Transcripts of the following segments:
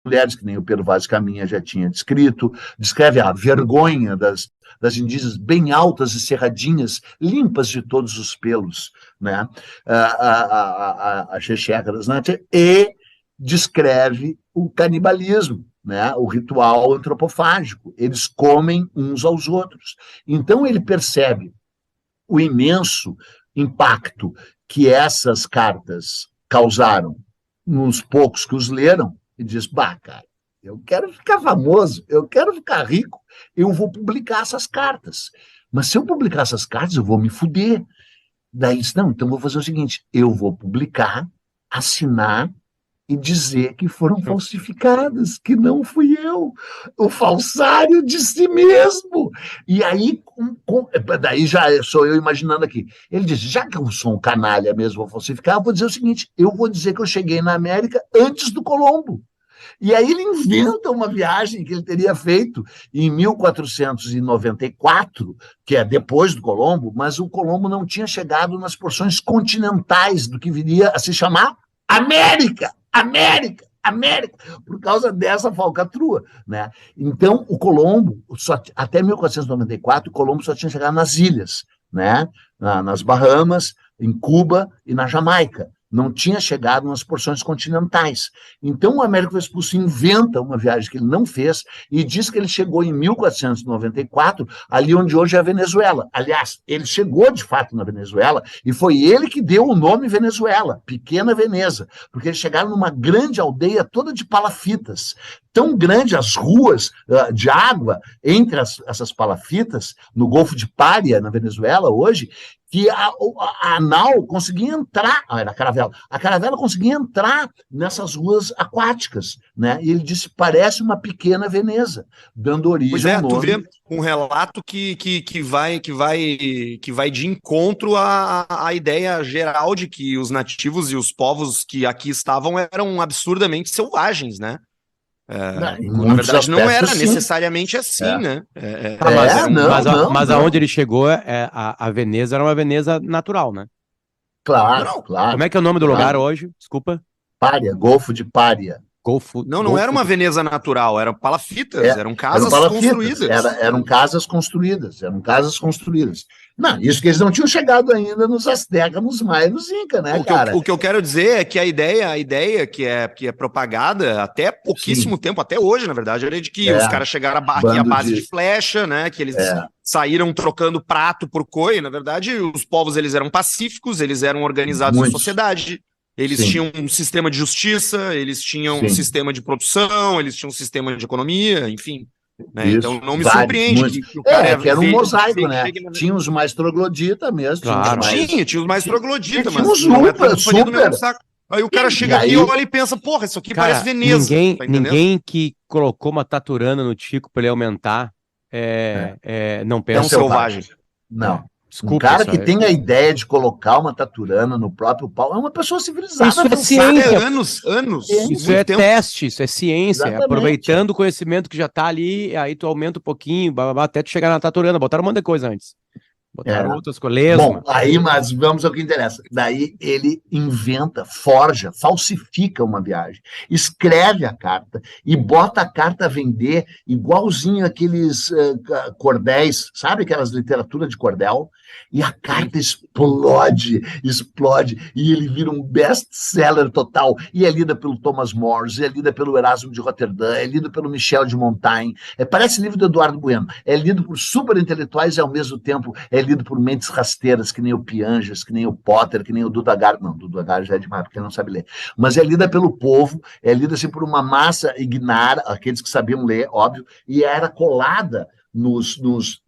mulheres, que nem o Pedro Vaz Caminha já tinha descrito, descreve a vergonha das indígenas bem altas e cerradinhas, limpas de todos os pelos, né? A Xexeca das Natas, e descreve o canibalismo, né? O ritual antropofágico. Eles comem uns aos outros. Então ele percebe o imenso impacto que essas cartas causaram nos poucos que os leram, e diz, bah, cara, eu quero ficar famoso, eu quero ficar rico, eu vou publicar essas cartas. Mas se eu publicar essas cartas, eu vou me fuder. Daí disse, não, então vou fazer o seguinte, eu vou publicar, assinar e dizer que foram falsificadas, que não fui eu, o falsário de si mesmo. E aí, daí já sou eu imaginando aqui. Ele disse, já que eu sou um canalha mesmo, vou falsificar, eu vou dizer o seguinte, eu vou dizer que eu cheguei na América antes do Colombo. E aí ele inventa uma viagem que ele teria feito em 1494, que é depois do Colombo, mas o Colombo não tinha chegado nas porções continentais do que viria a se chamar América, América, América, por causa dessa falcatrua, né? Então, o Colombo, até 1494, o Colombo só tinha chegado nas ilhas, né? Nas Bahamas, em Cuba e na Jamaica. Não tinha chegado nas porções continentais. Então, o Américo Vespucci inventa uma viagem que ele não fez e diz que ele chegou em 1494, ali onde hoje é a Venezuela. Aliás, ele chegou de fato na Venezuela e foi ele que deu o nome Venezuela, Pequena Veneza, porque eles chegaram numa grande aldeia toda de palafitas. Tão grande as ruas de água entre essas palafitas, no Golfo de Paria, na Venezuela, hoje, que a nau conseguia entrar, era a caravela conseguia entrar nessas ruas aquáticas, né? E ele disse, parece uma pequena Veneza, dando origem ao nome. Tu vê um relato que vai de encontro à ideia geral de que os nativos e os povos que aqui estavam eram absurdamente selvagens, né? Na verdade, não era necessariamente assim, né? Mas aonde ele chegou, a Veneza era uma Veneza natural, né? Claro, claro. Como é que é o nome do lugar hoje? Desculpa. Pária, Golfo de Pária. Não era uma Veneza natural, eram palafitas, eram casas construídas. Eram casas construídas. Não, isso que eles não tinham chegado ainda nos Aztecas, nos Maias, nos Incas, né, cara? O que eu quero dizer é que a ideia que é propagada até pouquíssimo tempo, até hoje, na verdade, era de que os caras chegaram aqui à base de flecha, né, que eles saíram trocando prato por coi. Na verdade, os povos eles eram pacíficos, eles eram organizados em sociedade. Eles tinham um sistema de justiça, eles tinham um sistema de produção, eles tinham um sistema de economia, enfim. Né? Então não me surpreende que o cara que era um mosaico, né? Tinha os mais trogloditas mesmo. Claro, tinha os mais trogloditas, mas super. Aí o cara chega aqui, olha e pensa, porra, isso aqui parece Veneza. Ninguém que colocou uma taturana no Tico para ele aumentar não pensa. É um selvagem. Não. Desculpa, um cara que tem a ideia de colocar uma taturana no próprio pau é uma pessoa civilizada. Isso é ciência. Anos. Isso é teste, isso é ciência. Exatamente. Aproveitando o conhecimento que já está ali, aí tu aumenta um pouquinho, até tu chegar na taturana. Botaram um monte de coisa antes. Botaram outras coisas. Bom, aí, mas vamos ao que interessa. Daí ele inventa, forja, falsifica uma viagem, escreve a carta e bota a carta a vender igualzinho aqueles cordéis, sabe aquelas literaturas de cordel? E a carta explode, e ele vira um best-seller total, e é lida pelo Thomas More, é lida pelo Erasmo de Roterdã, é lida pelo Michel de Montaigne, parece livro do Eduardo Bueno, é lido por super intelectuais e ao mesmo tempo é lido por mentes rasteiras, que nem o Pianges, que nem o Potter, que nem o Duda Garbi, não, Duda Garbi já é demais, porque não sabe ler, mas é lida pelo povo, é lida assim por uma massa ignara, aqueles que sabiam ler, óbvio, e era colada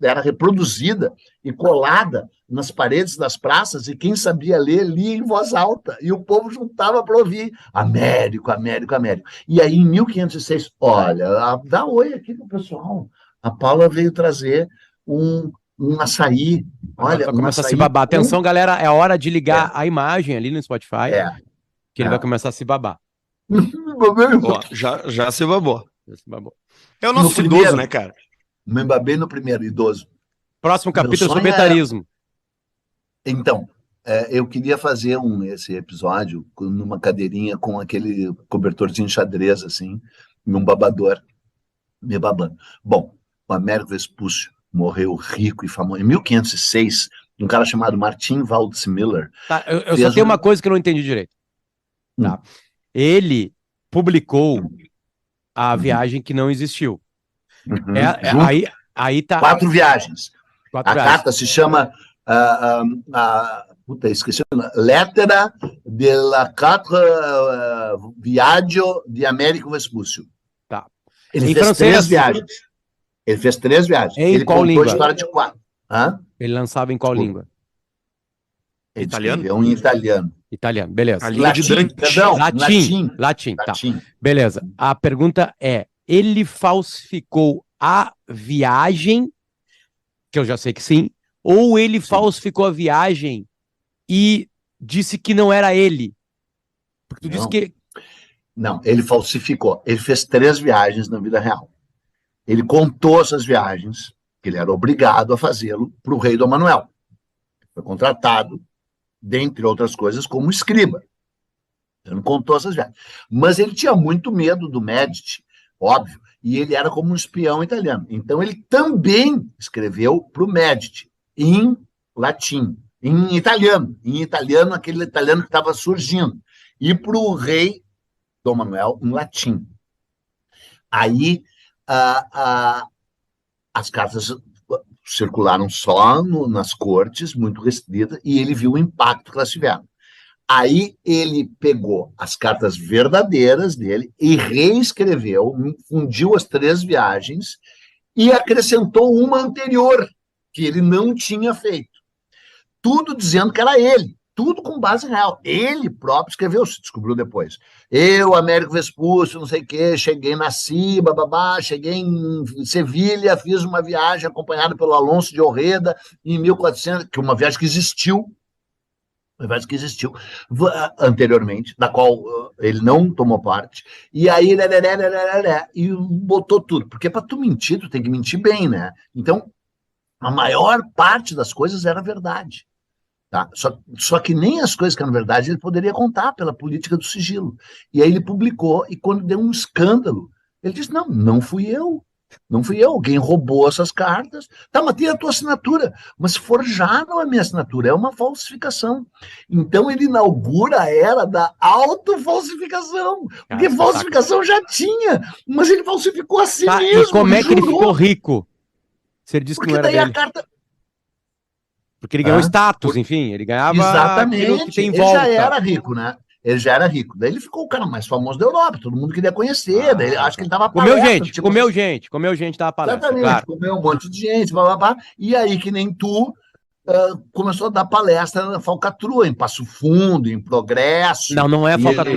era reproduzida e colada nas paredes das praças, e quem sabia ler, lia em voz alta, e o povo juntava para ouvir, Américo, Américo, Américo. E aí, em 1506, olha, dá oi aqui pro pessoal, a Paula veio trazer um açaí, olha, vai começar a se babar. Atenção, galera, é hora de ligar a imagem ali no Spotify, que ele vai começar a se babar. Já se babou. É o nosso idoso, né, cara? Me embabei no primeiro, idoso. Próximo capítulo sobre etarismo. Então, eu queria fazer esse episódio numa cadeirinha com aquele cobertorzinho xadrez, assim, e um babador me babando. Bom, o Américo Vespúcio morreu rico e famoso. Em 1506, um cara chamado Martin Waldseemüller... Tá, eu só tenho uma coisa que eu não entendi direito. Tá. Ele publicou a viagem que não existiu. Aí tá... 4 viagens. A carta se chama... esqueci o nome. Lettera della 4 Viaggio di Américo Vespúcio. Tá. Ele fez 3 viagens. Ele fez 3 viagens. Ele contou língua? A história de 4. Ele lançava em qual língua? Ele escreveu em italiano. Italiano, beleza. Latim. Tá. Beleza. A pergunta é, ele falsificou a viagem, que eu já sei que sim, ou ele falsificou a viagem e disse que não era ele? Porque tu disse que... Não, ele falsificou. Ele fez 3 viagens na vida real. Ele contou essas viagens, que ele era obrigado a fazê-lo, para o rei Dom Manuel. Foi contratado, dentre outras coisas, como escriba. Ele não contou essas viagens. Mas ele tinha muito medo do Médici, óbvio, e ele era como um espião italiano. Então ele também escreveu para o Médici, em latim, em italiano, aquele italiano que estava surgindo, e para o rei Dom Manuel em latim. Aí as cartas circularam só nas cortes, muito restritas, e ele viu o impacto que elas tiveram. Aí ele pegou as cartas verdadeiras dele e reescreveu, fundiu as 3 viagens e acrescentou uma anterior, que ele não tinha feito. Tudo dizendo que era ele, tudo com base real. Ele próprio escreveu, se descobriu depois. Eu, Américo Vespúcio, não sei o quê, cheguei, nasci, cheguei em Sevilha, fiz uma viagem acompanhada pelo Alonso de Orreda em 1400, que é uma viagem que existiu, anteriormente, da qual ele não tomou parte, e aí e botou tudo, porque para tu mentir, tu tem que mentir bem, né? Então, a maior parte das coisas era verdade. Tá? Só que nem as coisas que eram verdade ele poderia contar pela política do sigilo. E aí ele publicou, e quando deu um escândalo, ele disse, não fui eu. Não fui eu, alguém roubou essas cartas. Tá, mas tem a tua assinatura. Mas forjaram a minha assinatura, é uma falsificação. Então ele inaugura a era da autofalsificação. Porque falsificação já tinha, mas ele falsificou a si mesmo. E como é que ele ficou rico? Se ele disse que não era dele. Porque ele ganhou status, enfim, ele ganhava... Exatamente, que tem ele volta. Já era rico, né? Ele já era rico. Daí ele ficou o cara mais famoso da Europa, todo mundo queria conhecer, daí acho que ele dava palestra. Comeu gente, dava palestra. Exatamente, claro. Comeu um monte de gente, e aí que nem tu, começou a dar palestra na falcatrua, em Passo Fundo, em Progresso. Não é falcatrua.